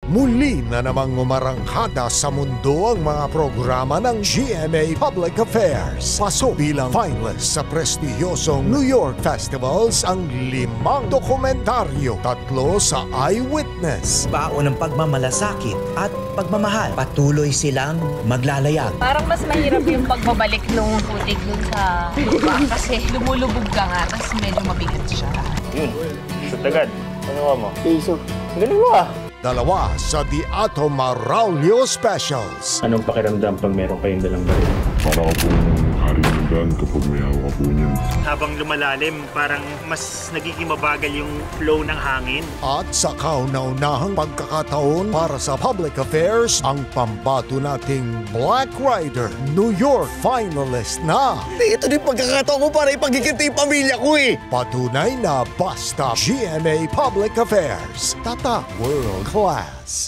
Muli na namang umarangkada sa mundo ang mga programa ng GMA Public Affairs. Pasok bilang finalist sa prestihiyosong New York Festivals ang 5 dokumentaryo, 3 sa Eyewitness. Baon ng pagmamalasakit at pagmamahal. Patuloy silang maglalayag. Parang mas mahirap yung pagbabalik nung putik dun sa lupa kasi lumulubog ka nga, tapos medyo mabigat siya. Yun, shoot agad. Ano mo? Piso. Galing mo ah! 2 sa The Ato Maraulio Specials. Anong pakiramdam pag meron kayong dalang baril? Para ka pong hari ng gun kapag may hawak po niyan. Habang lumalalim, parang mas nagiging mabagal yung flow ng hangin. At sa kauna-unahang pagkakataon para sa public affairs, ang pambato nating Black Rider, New York finalist na. Ito din pagkakataon ko para ipagkikinti yung pamilya ko eh. Patunay na basta GMA Public Affairs. Tatak World Class.